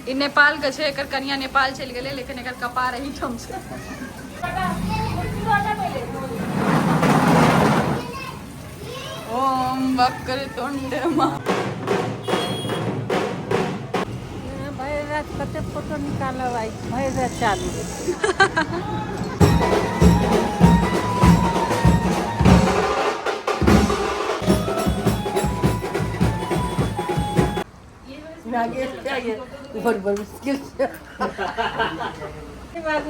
इ नेपाल के छे, एकर कन्या नेपाल चल गेले, लेकिन एकर कपार रही ठम से। ओम वक्रतुंड भरि रात कते फोटो निकालब, आई भरि रात चालू। मुश्किल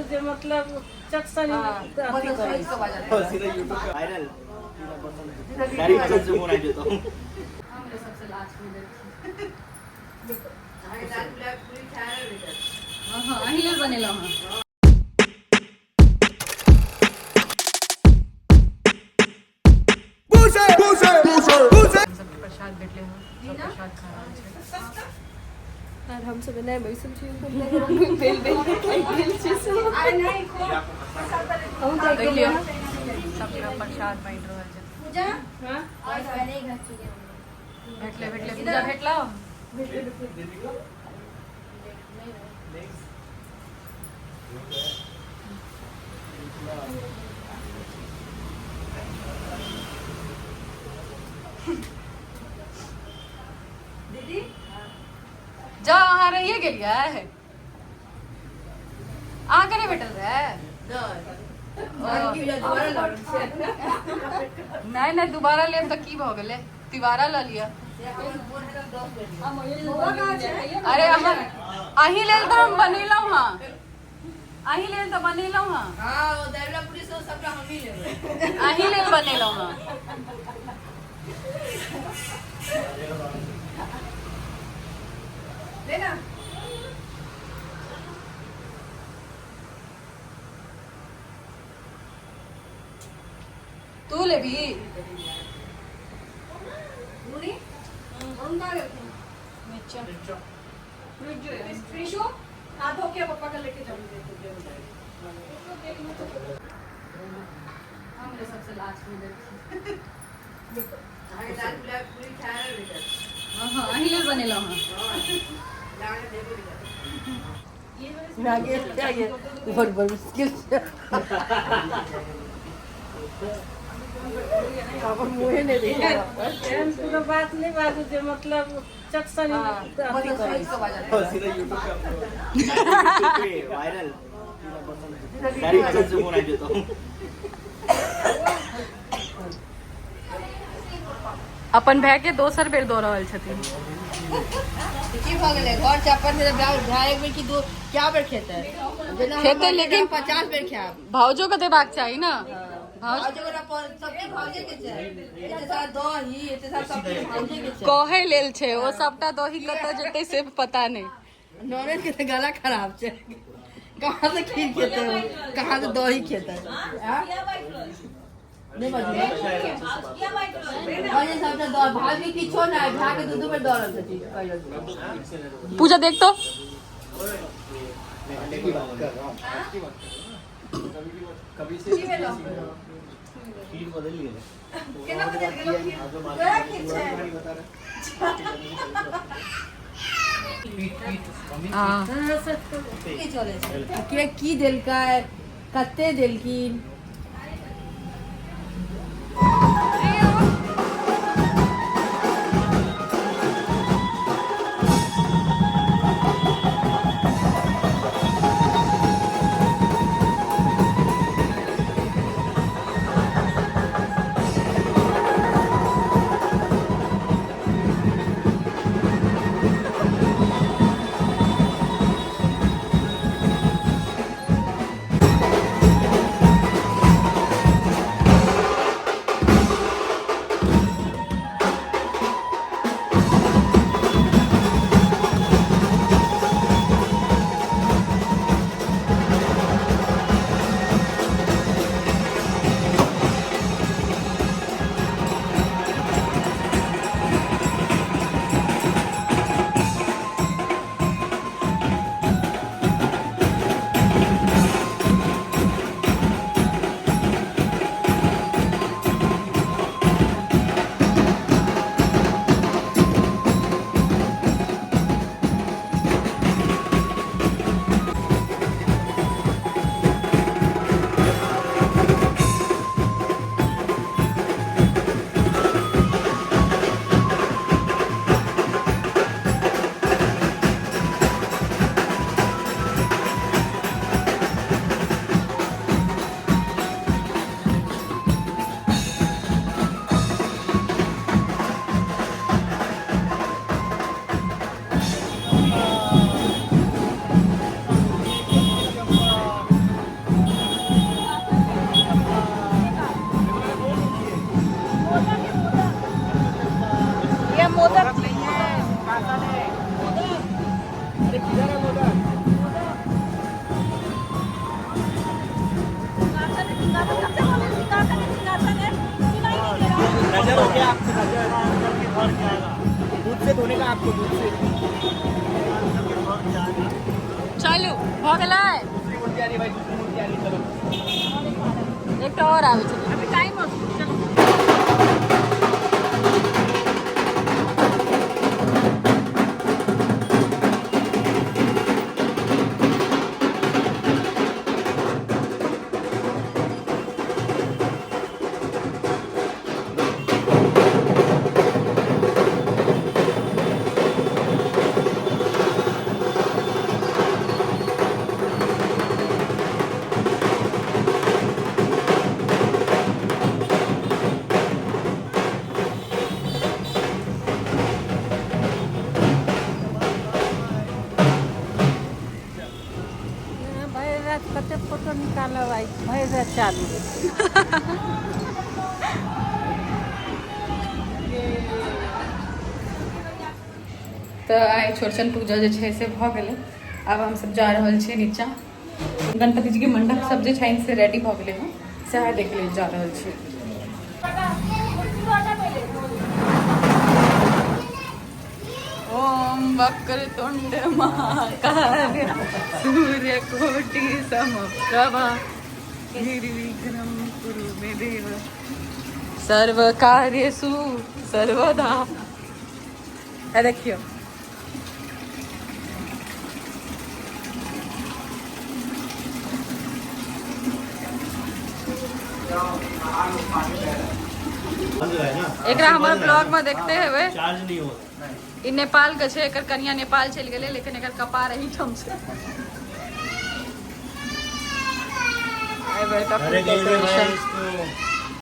से मतलब चक्सन वायरल गाड़ी में से फोन आ जाता हूं। सबसे लास्ट में हां अही ले बनेला हां। प्रसाद भेटले हो, प्रसाद खा रहल छै। और हम सब नहीं बैसल छी, बेल बेल के खाई गेल छी सब। अरे नहीं खो हम देख लियो सबका प्रसाद बांट रहल छै। पूजा हां और बने घर छी भेटले पूजा भेटला। दीदी जा अहाँ रहिए गेलिए अहाँ कने बैठल रहे नहीं दोबारा लेब तऽ की भऽ गेलै, तिवारा लऽ लिअ। अरे अहीं लेल तऽ हम बनेलहुँ हँ, अहीं लेल तऽ बनेलहुँ हँ, अहीं लेल बनेलहुँ हँ। लेना तू ले भी मुनी उनका नीचे फ्रिशो हाथ धो के पापा का लेके जाऊंगी। हम ले सबसे लास्ट में हां अहीं लेल बनेलहुँ हँ। मुश्किल से मुहे नहीं देखा पूरा बात नहीं बाजू जे मतलब चक्सन सीधा यूट्यूब पे वायरल गाड़ी में से फोन आ जाता हूं। अपन भाई के दोसर बेर दो रहल छथिन। की भ गेलै घर चापर से भाई एक बेर की दो क्या बेर खेते खेते लेकिन 50 बेर खाब। भाउजो के देबाक चाही ना। भाउज जगह सबके भाउजे के छै, एते सारा दही एते सारा सब भाउजे के छै। कहे लेल छै ओ सबटा दही कतऽ जेतै से पता नहीं। नॉनवेज के तो गला खराब छै, कहां से खीर खेते हो, कहां से दही खेते नहीं बजे सबटा दही भाई भी किछो नहीं भा के दूध में दरल छै पहिलो। पूजा देख तो कभी से खीर बदल लिए केना बदल गेलो खीर वह खीर छै। हां की चले छै के की देलकै कते देलकिन। नजर हो गया आपको, नजर भर के आएगा। दूध से धोने का आपको, दूध से चलू भऽ गेलै दूसरी मूर्ति आ रही भाई, दूसरी मूर्ति आ रही, चलो एकटा और आबै छै अभी टाइम हो चलू भैर रात कते फोटो निकालब आई भैर रात चालू तो आइ चौड़चन पूजा जे छै से भऽ गेलै आब हम सब जा रहल छियै नीचा गणपति जी के मंडप सब जे छै से रेडी भऽ गेलै हँ सएह देख लेल जा रहल छियै ओम वक्रतुंड महाकाय सूर्यकोटि समप्रभा निर्विघ्नं कुरु मे देव सर्वकार्येषु सर्वदा देखियो एकरा हमर ब्लॉग में देखते हेबै चार्ज नहीं हो ई नेपाल के छै एकर कनिया नेपाल चलि गेलै लेकिन एकर कपार एही ठाम छै अरे गई है इसको